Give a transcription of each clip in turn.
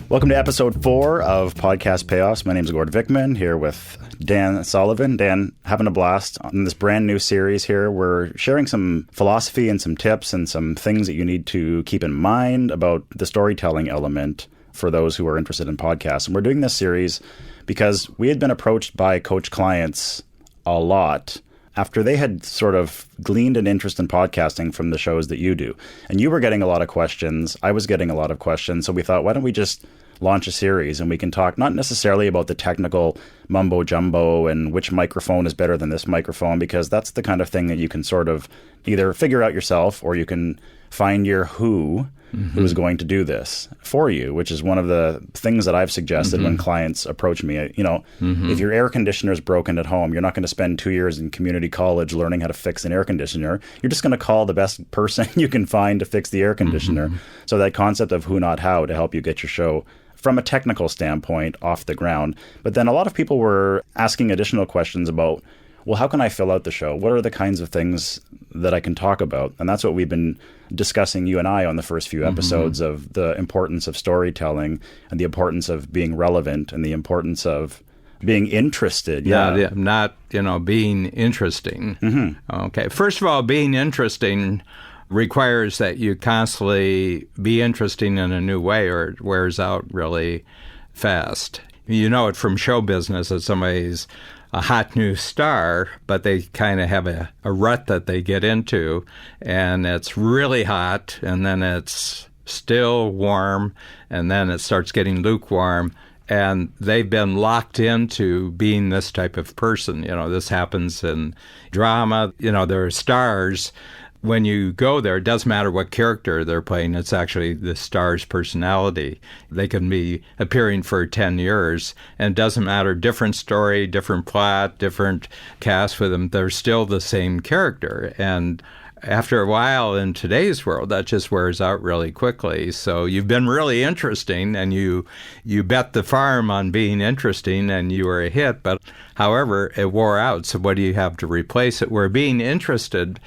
Welcome to episode 4 of Podcast Payoffs. My name is Gord Vickman, here with Dan Sullivan. Dan, having a blast on this brand new series here. We're sharing some philosophy and some tips and some things that you need to keep in mind about the storytelling element for those who are interested in podcasts. And we're doing this series because we had been approached by coach clients a lot after they had sort of gleaned an interest in podcasting from the shows that you do. And you were getting a lot of questions. I was getting a lot of questions. So we thought, why don't we just launch a series and we can talk not necessarily about the technical mumbo jumbo and which microphone is better than this microphone, because that's the kind of thing that you can sort of either figure out yourself or you can find your who's going to do this for you, which is one of the things that I've suggested when clients approach me. You know, if your air conditioner is broken at home, you're not going to spend 2 years in community college learning how to fix an air conditioner. You're just going to call the best person you can find to fix the air conditioner. So that concept of who, not how, to help you get your show from a technical standpoint off the ground. But then a lot of people were asking additional questions about, well, how can I fill out the show? What are the kinds of things that I can talk about? And that's what we've been discussing, you and I, on the first few episodes of the importance of storytelling and the importance of being relevant and the importance of being interested. Not being interesting. Okay. First of all, being interesting requires that you constantly be interesting in a new way or it wears out really fast. You know it from show business that somebody's a hot new star, but they kind of have a rut that they get into, and it's really hot, and then it's still warm, and then it starts getting lukewarm, and they've been locked into being this type of person. You know, this happens in drama. You know, there are stars. When you go there, it doesn't matter what character they're playing. It's actually the star's personality. They can be appearing for 10 years, and it doesn't matter, different story, different plot, different cast with them. They're still the same character. And after a while in today's world, that just wears out really quickly. So you've been really interesting, and you bet the farm on being interesting, and you were a hit. But however, it wore out. So what do you have to replace it? Where being interested,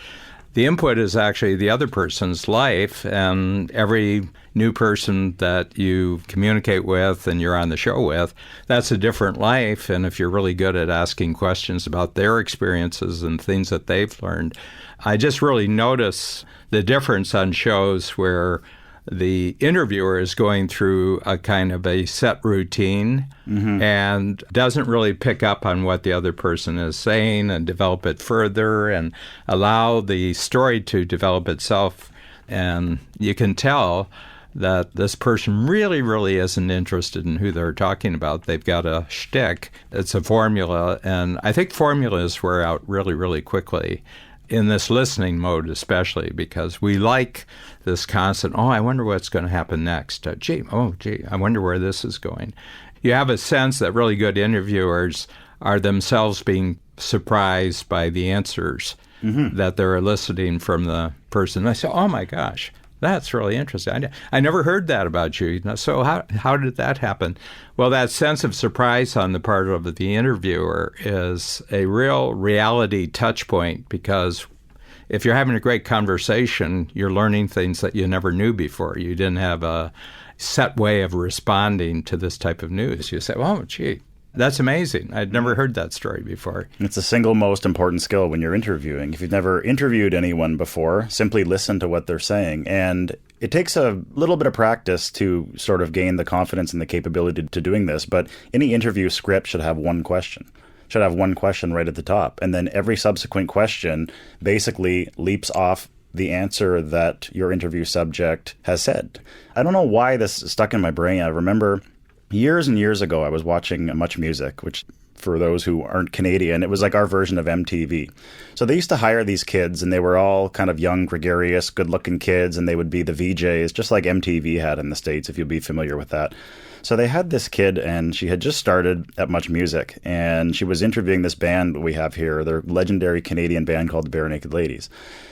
the input is actually the other person's life, and every new person that you communicate with and you're on the show with, that's a different life. And if you're really good at asking questions about their experiences and things that they've learned, I just really notice the difference on shows where the interviewer is going through a kind of a set routine and doesn't really pick up on what the other person is saying and develop it further and allow the story to develop itself. And you can tell that this person really, really isn't interested in who they're talking about. They've got a shtick. It's a formula. And I think formulas wear out really, really quickly in this listening mode, especially because we like this constant, I wonder what's going to happen next. Gee, I wonder where this is going. You have a sense that really good interviewers are themselves being surprised by the answers that they're eliciting from the person. I say, oh my gosh, that's really interesting. I never heard that about you. So how did that happen? Well, that sense of surprise on the part of the interviewer is a real reality touch point, because if you're having a great conversation, you're learning things that you never knew before. You didn't have a set way of responding to this type of news. You say, oh, gee, that's amazing. I'd never heard that story before. It's the single most important skill when you're interviewing. If you've never interviewed anyone before, simply listen to what they're saying. And it takes a little bit of practice to sort of gain the confidence and the capability to doing this. But any interview script should have one question. Should have one question right at the top. And then every subsequent question basically leaps off the answer that your interview subject has said. I don't know why this stuck in my brain. I remember years and years ago, I was watching Much Music, which for those who aren't Canadian, it was like our version of MTV. So they used to hire these kids, and they were all kind of young, gregarious, good-looking kids, and they would be the VJs, just like MTV had in the States, if you'll be familiar with that. So they had this kid, and she had just started at Much Music, and she was interviewing this band we have here, their legendary Canadian band called the Bare Naked Ladies.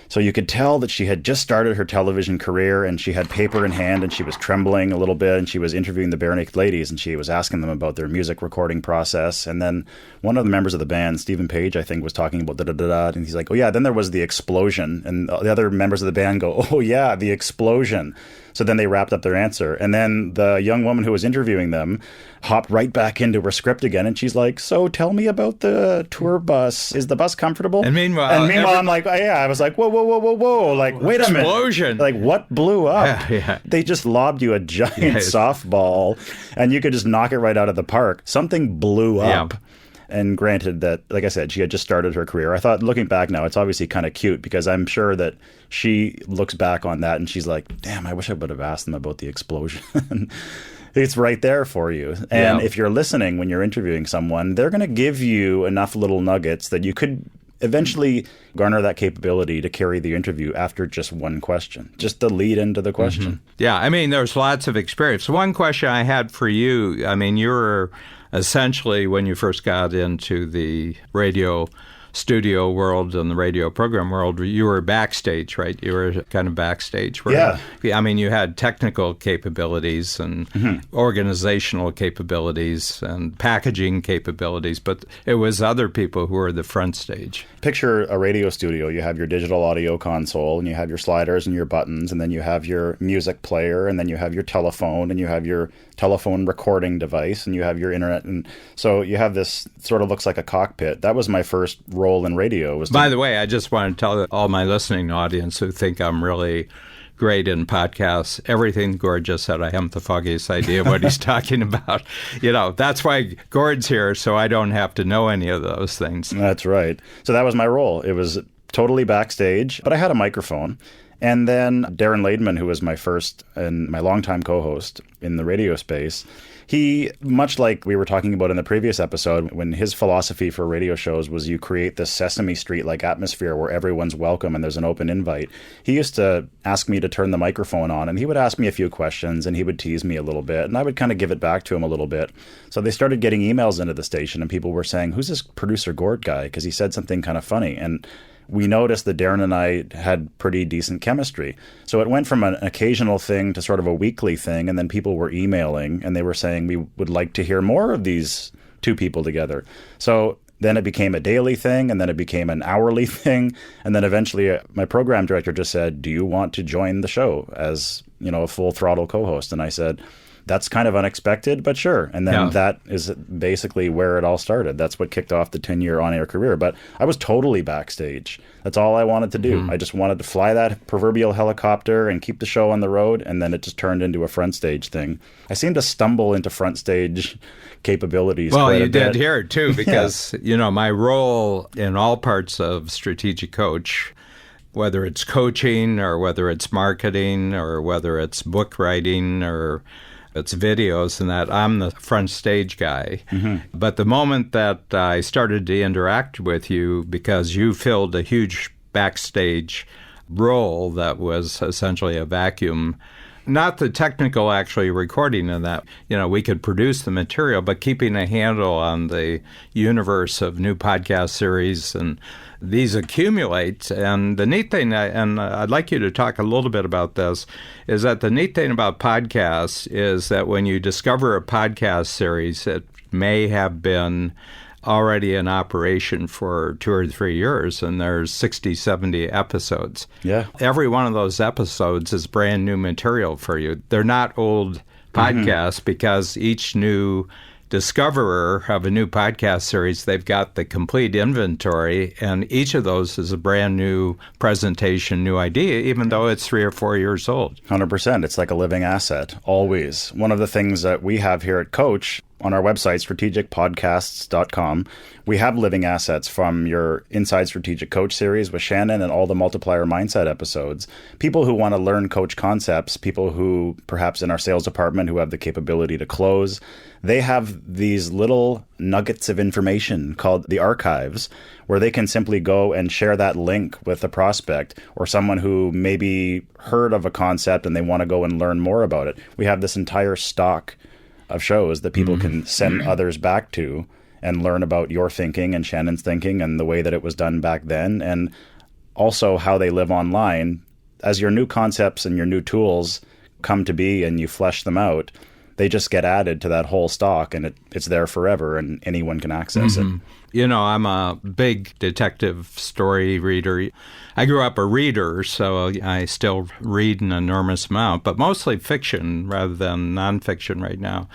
So you could tell that she had just started her television career, and she had paper in hand, and she was trembling a little bit, and she was interviewing the Bare Naked Ladies, and she was asking them about their music recording process. And then one of the members of the band, Stephen Page, I think, was talking about da-da-da-da, and he's like, oh yeah, then there was the explosion. And the other members of the band go, oh yeah, the explosion. So then they wrapped up their answer. And then the young woman who was interviewing them hopped right back into her script again. And she's like, so tell me about the tour bus. Is the bus comfortable? And meanwhile, I'm like, oh, yeah. I was like, whoa. Like, wait a minute. Explosion. Like, what blew up? Yeah. They just lobbed you a giant softball and you could just knock it right out of the park. Something blew up. Yeah. And granted that, like I said, she had just started her career. I thought, looking back now, it's obviously kind of cute because I'm sure that she looks back on that and she's like, damn, I wish I would have asked them about the explosion. It's right there for you. And if you're listening when you're interviewing someone, they're going to give you enough little nuggets that you could eventually garner that capability to carry the interview after just one question, just the lead into the question. Mm-hmm. Yeah, I mean, there's lots of experience. One question I had for you, I mean, you were essentially, when you first got into the radio studio world and the radio program world, you were backstage, right? You were kind of backstage. Yeah. I mean, you had technical capabilities and organizational capabilities and packaging capabilities, but it was other people who were the front stage. Picture a radio studio. You have your digital audio console, and you have your sliders and your buttons, and then you have your music player, and then you have your telephone, and you have your telephone recording device, and you have your internet. And so you have this sort of looks like a cockpit. That was my first role in radio. By the way, I just want to tell all my listening audience who think I'm really great in podcasts, everything Gord just said, I haven't the foggiest idea what he's talking about. You know, that's why Gord's here, so I don't have to know any of those things. That's right. So that was my role. It was totally backstage, but I had a microphone. And then Darren Laidman, who was my first and my longtime co-host in the radio space, he, much like we were talking about in the previous episode, when his philosophy for radio shows was you create this Sesame Street-like atmosphere where everyone's welcome and there's an open invite, he used to ask me to turn the microphone on, and he would ask me a few questions, and he would tease me a little bit, and I would kind of give it back to him a little bit. So they started getting emails into the station, and people were saying, who's this producer Gord guy? Because he said something kind of funny. And we noticed that Darren and I had pretty decent chemistry. So it went from an occasional thing to sort of a weekly thing, and then people were emailing, and they were saying we would like to hear more of these two people together. So then it became a daily thing, and then it became an hourly thing, and then eventually my program director just said, do you want to join the show as, you know, a full throttle co-host? And I said, that's kind of unexpected, but sure. And then that is basically where it all started. That's what kicked off the 10-year on-air career. But I was totally backstage. That's all I wanted to do. I just wanted to fly that proverbial helicopter and keep the show on the road, and then it just turned into a front stage thing. I seem to stumble into front stage capabilities Well, quite you a bit. did here, too, because, you know, my role in all parts of Strategic Coach, whether it's coaching or whether it's marketing or whether it's book writing or it's videos and that, I'm the front stage guy. But the moment that I started to interact with you, because you filled a huge backstage role that was essentially a vacuum, not the technical actually recording of that, you know, we could produce the material, but keeping a handle on the universe of new podcast series, and these accumulate. And the neat thing, and I'd like you to talk a little bit about this, is that the neat thing about podcasts is that when you discover a podcast series, it may have been already in operation for 2 or 3 years, and there's 60, 70 episodes. Yeah. Every one of those episodes is brand new material for you. They're not old podcasts because each new discoverer of a new podcast series, they've got the complete inventory, and each of those is a brand new presentation, new idea, even though it's 3 or 4 years old. 100%. It's like a living asset, always. One of the things that we have here at Coach, on our website, strategicpodcasts.com, we have living assets from your Inside Strategic Coach series with Shannon and all the Multiplier Mindset episodes. People who want to learn coach concepts, people who perhaps in our sales department who have the capability to close, they have these little nuggets of information called the archives, where they can simply go and share that link with a prospect or someone who maybe heard of a concept and they want to go and learn more about it. We have this entire stock of shows that people can send others back to and learn about your thinking and Shannon's thinking and the way that it was done back then, and also how they live online. As your new concepts and your new tools come to be and you flesh them out, they just get added to that whole stock, and it's there forever, and anyone can access it. I'm a big detective story reader. I grew up a reader, so I still read an enormous amount, but mostly fiction rather than nonfiction right now.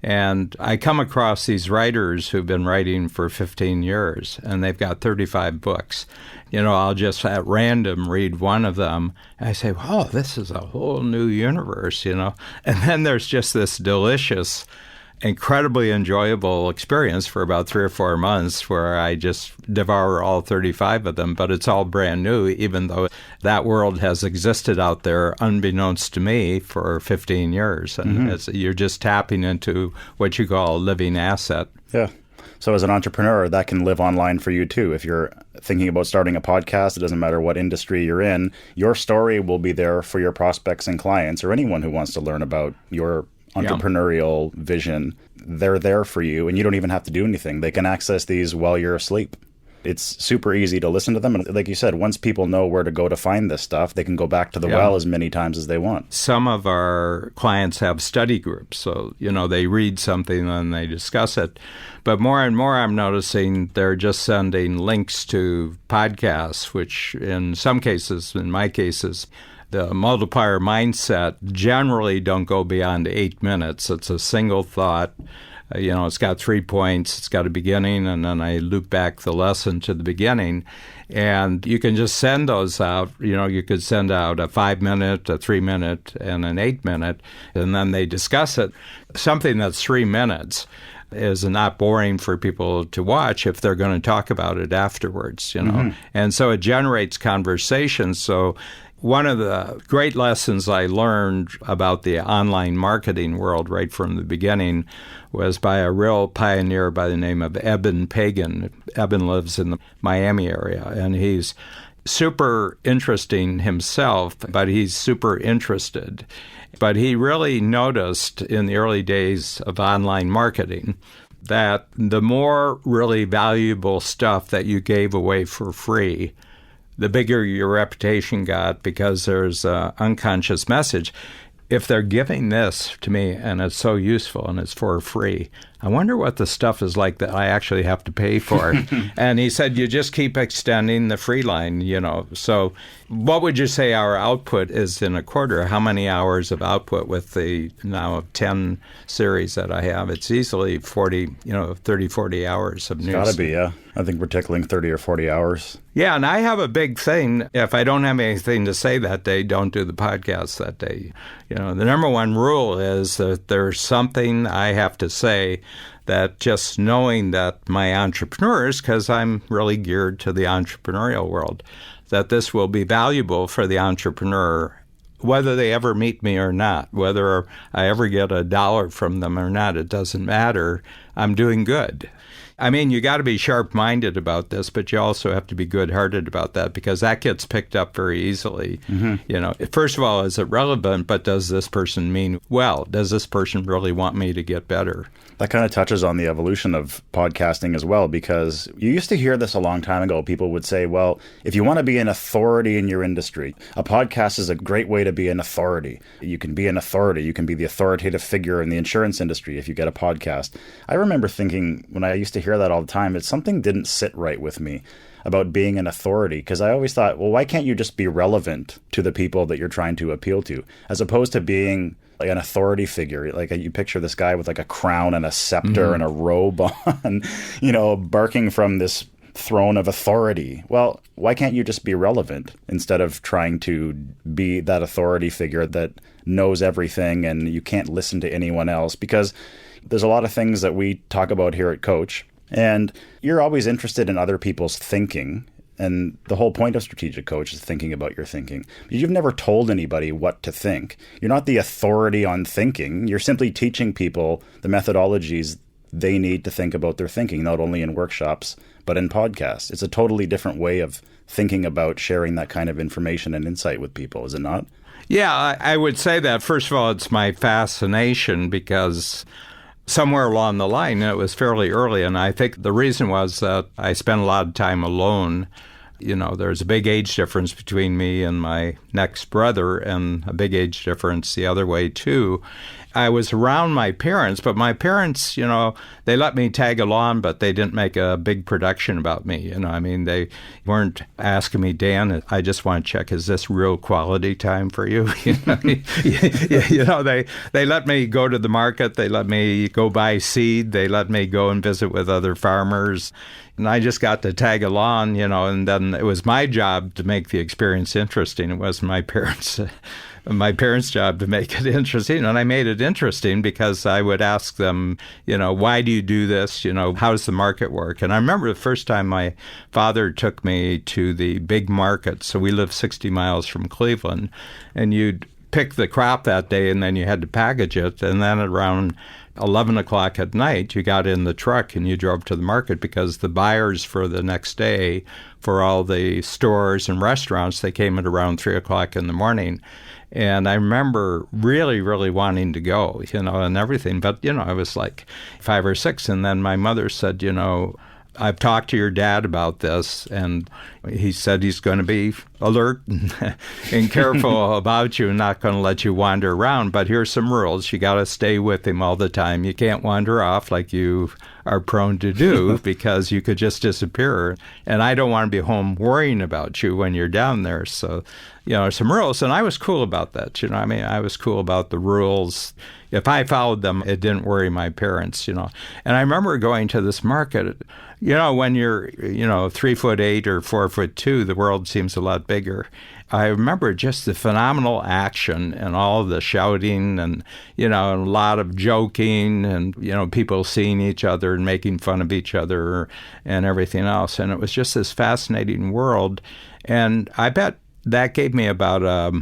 And I come across these writers who've been writing for 15 years, and they've got 35 books. I'll just at random read one of them, and I say, wow, this is a whole new universe, And then there's just this delicious, incredibly enjoyable experience for about 3 or 4 months where I just devour all 35 of them, but it's all brand new, even though that world has existed out there unbeknownst to me for 15 years. And you're just tapping into what you call a living asset. Yeah. So as an entrepreneur, that can live online for you too. If you're thinking about starting a podcast, it doesn't matter what industry you're in, your story will be there for your prospects and clients or anyone who wants to learn about your entrepreneurial vision. They're there for you, and you don't even have to do anything. They can access these while you're asleep. It's super easy to listen to them. And like you said, once people know where to go to find this stuff, they can go back to the well as many times as they want. Some of our clients have study groups. So, they read something and they discuss it. But more and more, I'm noticing they're just sending links to podcasts, which in some cases, in my cases, the multiplier mindset generally don't go beyond 8 minutes. It's a single thought. It's got 3 points. It's got a beginning, and then I loop back the lesson to the beginning. And you can just send those out. You could send out a 5-minute, a 3-minute, and an 8-minute, and then they discuss it. Something that's 3 minutes is not boring for people to watch if they're going to talk about it afterwards, And so it generates conversation. So one of the great lessons I learned about the online marketing world right from the beginning was by a real pioneer by the name of Eben Pagan. Eben lives in the Miami area, and he's super interesting himself, but he's super interested. But he really noticed in the early days of online marketing that the more really valuable stuff that you gave away for free, the bigger your reputation got, because there's an unconscious message. If they're giving this to me and it's so useful and it's for free, I wonder what the stuff is like that I actually have to pay for. And he said, you just keep extending the free line, So what would you say our output is in a quarter? How many hours of output with the now 10 series that I have? It's easily 40, 30, 40 hours of news. It's got to be, yeah. I think we're tickling 30 or 40 hours. Yeah, and I have a big thing. If I don't have anything to say that day, don't do the podcast that day. The number one rule is that there's something I have to say, that just knowing that my entrepreneurs, because I'm really geared to the entrepreneurial world, that this will be valuable for the entrepreneur, whether they ever meet me or not, whether I ever get $1 from them or not, it doesn't matter. I'm doing good. I mean, you got to be sharp-minded about this, but you also have to be good-hearted about that, because that gets picked up very easily. First of all, is it relevant, but does this person mean well? Does this person really want me to get better? That kind of touches on the evolution of podcasting as well, because you used to hear this a long time ago. People would say, well, if you want to be an authority in your industry, a podcast is a great way to be an authority. You can be an authority. You can be the authoritative figure in the insurance industry if you get a podcast. I remember thinking, when I used to hear that all the time, something didn't sit right with me about being an authority, because I always thought, well, why can't you just be relevant to the people that you're trying to appeal to, as opposed to being like an authority figure? Like you picture this guy with like a crown and a scepter and a robe on, barking from this throne of authority. Well, why can't you just be relevant instead of trying to be that authority figure that knows everything and you can't listen to anyone else? Because there's a lot of things that we talk about here at Coach, and you're always interested in other people's thinking. And the whole point of Strategic Coach is thinking about your thinking. You've never told anybody what to think. You're not the authority on thinking. You're simply teaching people the methodologies they need to think about their thinking, not only in workshops, but in podcasts. It's a totally different way of thinking about sharing that kind of information and insight with people, is it not? Yeah, I would say that. First of all, it's my fascination, because somewhere along the line, it was fairly early, and I think the reason was that I spent a lot of time alone there's a big age difference between me and my next brother, and a big age difference the other way, too. I was around my parents, but my parents, they let me tag along, but they didn't make a big production about me. They weren't asking me, Dan, I just want to check, is this real quality time for you? They let me go to the market. They let me go buy seed. They let me go and visit with other farmers. And I just got to tag along, and then it was my job to make the experience interesting. It wasn't my parents' job to make it interesting. And I made it interesting because I would ask them, why do you do this? How does the market work? And I remember the first time my father took me to the big market. So we lived 60 miles from Cleveland, and you'd pick the crop that day, and then you had to package it. And then around 11 o'clock at night, you got in the truck and you drove to the market, because the buyers for the next day for all the stores and restaurants, they came at around 3 o'clock in the morning. And I remember really, really wanting to go, and everything. But, I was like 5 or 6. And then my mother said, I've talked to your dad about this, and he said he's going to be alert and careful about you and not going to let you wander around. But here's some rules. You got to stay with him all the time. You can't wander off like you are prone to do, because you could just disappear. And I don't want to be home worrying about you when you're down there. So, some rules. And I was cool about that. I was cool about the rules. If I followed them, it didn't worry my parents, And I remember going to this market. When you're, 3'8" or 4'2", the world seems a lot bigger. I remember just the phenomenal action and all the shouting and, a lot of joking and, people seeing each other and making fun of each other and everything else. And it was just this fascinating world. And I bet that gave me about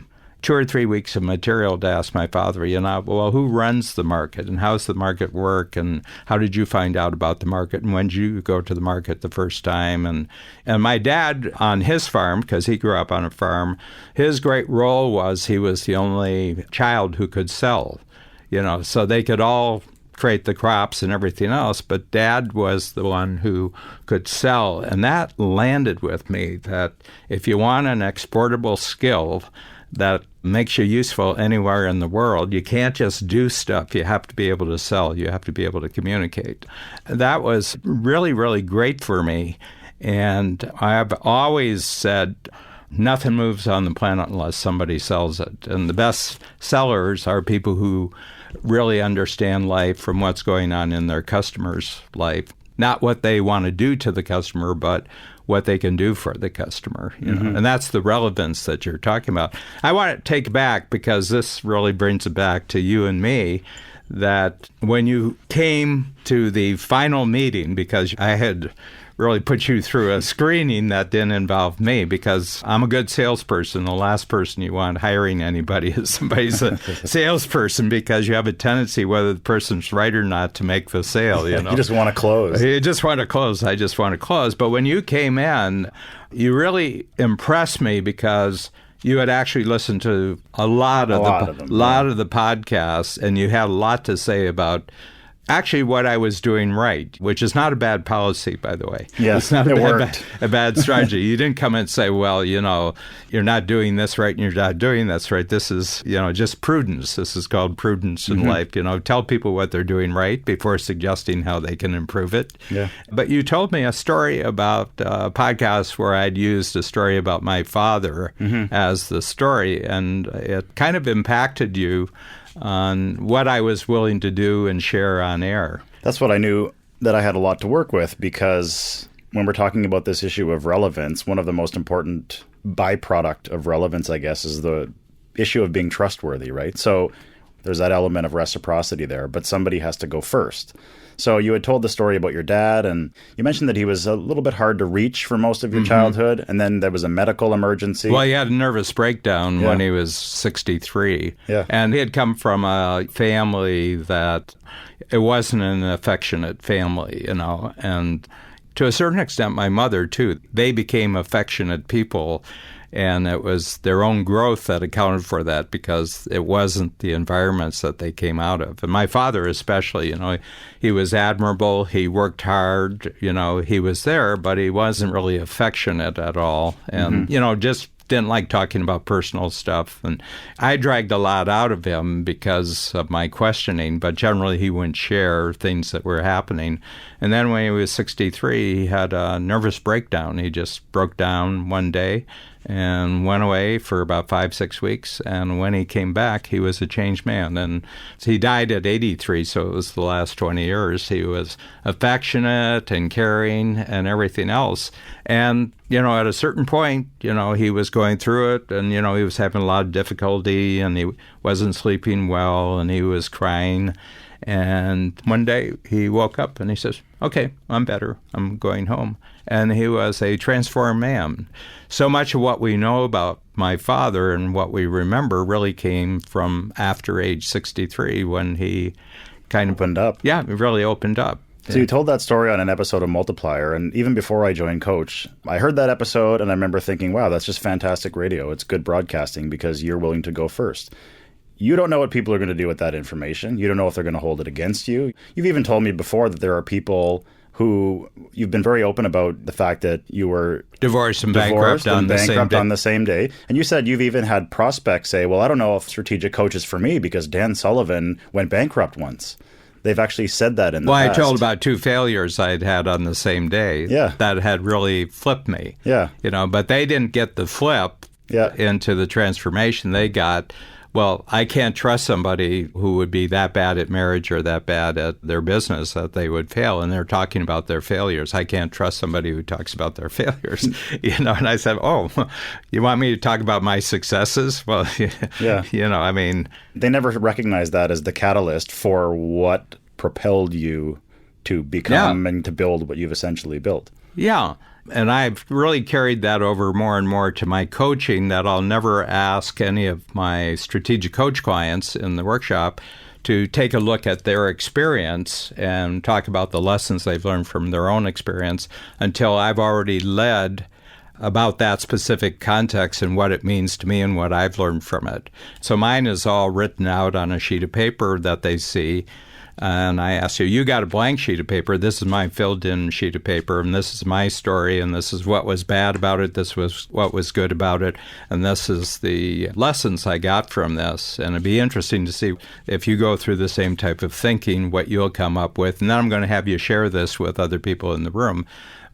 2 or 3 weeks of material to ask my father, well, who runs the market and how does the market work, and how did you find out about the market, and when did you go to the market the first time? And my dad, on his farm, because he grew up on a farm, his great role was he was the only child who could sell, so they could all create the crops and everything else, but Dad was the one who could sell. And that landed with me, that if you want an exportable skill that makes you useful anywhere in the world, you can't just do stuff. You have to be able to sell. You have to be able to communicate. That was really, really great for me. And I've always said, nothing moves on the planet unless somebody sells it. And the best sellers are people who really understand life from what's going on in their customer's life. Not what they want to do to the customer, but what they can do for the customer. And that's the relevance that you're talking about. I want to take back, because this really brings it back to you and me, that when you came to the final meeting, because I had really put you through a screening that didn't involve me, because I'm a good salesperson. The last person you want hiring anybody is somebody's a salesperson, because you have a tendency, whether the person's right or not, to make the sale. You just want to close. You just want to close. I just want to close. But when you came in, you really impressed me, because you had actually listened to a lot of the podcasts, and you had a lot to say about actually what I was doing right, which is not a bad policy, by the way. Yes, it's not a bad strategy. You didn't come and say, well, you're not doing this right and you're not doing this right. This is, just prudence. This is called prudence in life. Tell people what they're doing right before suggesting how they can improve it. Yeah. But you told me a story about a podcast where I'd used a story about my father as the story, and it kind of impacted you on what I was willing to do and share on air. That's what I knew, that I had a lot to work with, because when we're talking about this issue of relevance, one of the most important byproduct of relevance, I guess, is the issue of being trustworthy, right? So there's that element of reciprocity there, but somebody has to go first. So you had told the story about your dad, and you mentioned that he was a little bit hard to reach for most of your childhood, and then there was a medical emergency. Well, he had a nervous breakdown when he was 63. Yeah. And he had come from a family that it wasn't an affectionate family, and to a certain extent, my mother, too. They became affectionate people. And it was their own growth that accounted for that, because it wasn't the environments that they came out of. And my father especially, he was admirable. He worked hard. He was there, but he wasn't really affectionate at all. And, just didn't like talking about personal stuff. And I dragged a lot out of him because of my questioning, but generally he wouldn't share things that were happening. And then when he was 63, he had a nervous breakdown. He just broke down one day and went away for about 5-6 weeks. And when he came back, he was a changed man. And he died at 83, so it was the last 20 years. He was affectionate and caring and everything else. And, at a certain point, he was going through it, and, he was having a lot of difficulty, and he wasn't sleeping well, and he was crying. And one day he woke up and he says, okay, I'm better. I'm going home. And he was a transformed man. So much of what we know about my father and what we remember really came from after age 63, when he kind of opened up. Yeah, it really opened up. So you told that story on an episode of Multiplier, and even before I joined Coach, I heard that episode and I remember thinking, wow, that's just fantastic radio. It's good broadcasting because you're willing to go first. You don't know what people are going to do with that information. You don't know if they're going to hold it against you. You've even told me before that there are people who, you've been very open about the fact that you were divorced and bankrupt on the same day. And you said you've even had prospects say, well, I don't know if Strategic Coach is for me because Dan Sullivan went bankrupt once. They've actually said that in the past. Well, I told about 2 failures I'd had on the same day that had really flipped me. Yeah. But they didn't get the flip into the transformation. They got, well, I can't trust somebody who would be that bad at marriage or that bad at their business that they would fail. And they're talking about their failures. I can't trust somebody who talks about their failures. And I said, oh, you want me to talk about my successes? Well, They never recognized that as the catalyst for what propelled you to become and to build what you've essentially built. Yeah. And I've really carried that over more and more to my coaching, that I'll never ask any of my strategic coach clients in the workshop to take a look at their experience and talk about the lessons they've learned from their own experience until I've already led about that specific context and what it means to me and what I've learned from it. So mine is all written out on a sheet of paper that they see. And I ask you got a blank sheet of paper. This is my filled-in sheet of paper, and this is my story, and this is what was bad about it. This was what was good about it, and this is the lessons I got from this. And it'd be interesting to see if you go through the same type of thinking, what you'll come up with. And then I'm going to have you share this with other people in the room.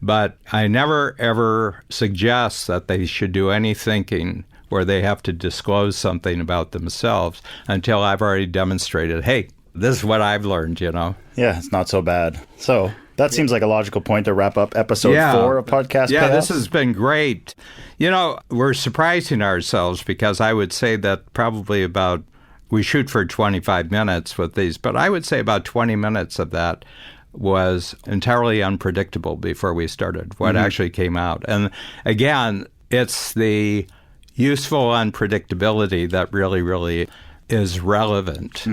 But I never, ever suggest that they should do any thinking where they have to disclose something about themselves until I've already demonstrated, hey, this is what I've learned, Yeah, it's not so bad. So that seems like a logical point to wrap up episode 4 of Podcast Yeah, Payoff. This has been great. We're surprising ourselves because I would say that probably we shoot for 25 minutes with these, but I would say about 20 minutes of that was entirely unpredictable before we started, what actually came out. And again, it's the useful unpredictability that really, really is relevant.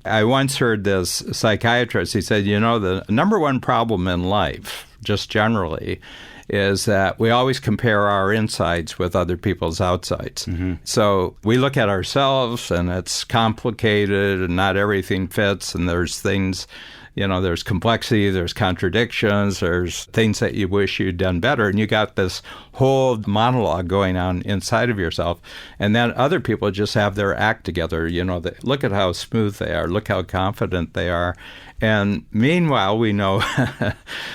I once heard this psychiatrist, he said, the number one problem in life, just generally, is that we always compare our insides with other people's outsides. So we look at ourselves and it's complicated and not everything fits, and there's things, there's complexity, there's contradictions, there's things that you wish you'd done better, and you got this whole monologue going on inside of yourself. And then other people just have their act together. Look at how smooth they are, look how confident they are. And meanwhile, we know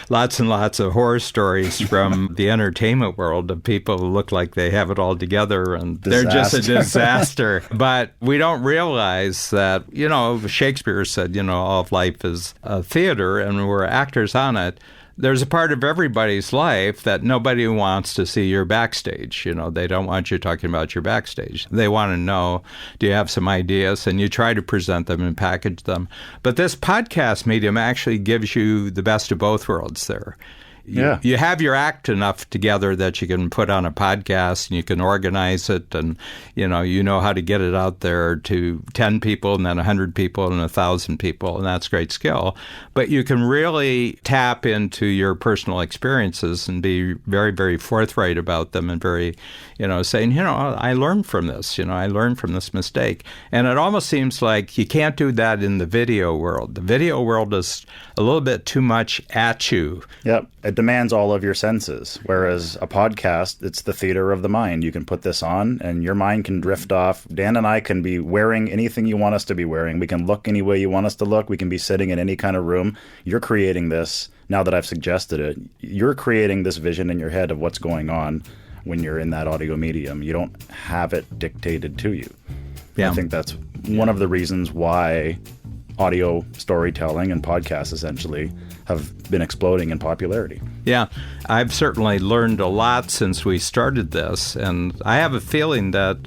lots and lots of horror stories from the entertainment world of people who look like they have it all together and they're just a disaster. But we don't realize that, Shakespeare said, all of life is a theater and we're actors on it. There's a part of everybody's life that nobody wants to see your backstage. They don't want you talking about your backstage. They want to know, do you have some ideas? And you try to present them and package them. But this podcast medium actually gives you the best of both worlds there. you have your act enough together that you can put on a podcast and you can organize it, and you know how to get it out there to 10 people and then 100 people and 1,000 people, and that's great skill. But you can really tap into your personal experiences and be very, very forthright about them, and very, saying, I learned from this, I learned from this mistake. And it almost seems like you can't do that in the video world. The video world is a little bit too much at you. Yep. It demands all of your senses, whereas a podcast, it's the theater of the mind. You can put this on and your mind can drift off. Dan and I can be wearing anything you want us to be wearing. We can look any way you want us to look. We can be sitting in any kind of room. You're creating this, now that I've suggested it, you're creating this vision in your head of what's going on when you're in that audio medium. You don't have it dictated to you. Yeah. I think that's one of the reasons why audio storytelling and podcasts essentially have been exploding in popularity. Yeah, I've certainly learned a lot since we started this, and I have a feeling that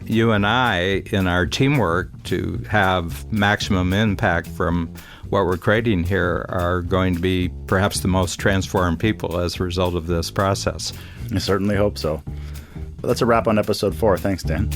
you and I, in our teamwork to have maximum impact from what we're creating here, are going to be perhaps the most transformed people as a result of this process. I certainly hope so. But that's a wrap on episode 4. Thanks, Dan.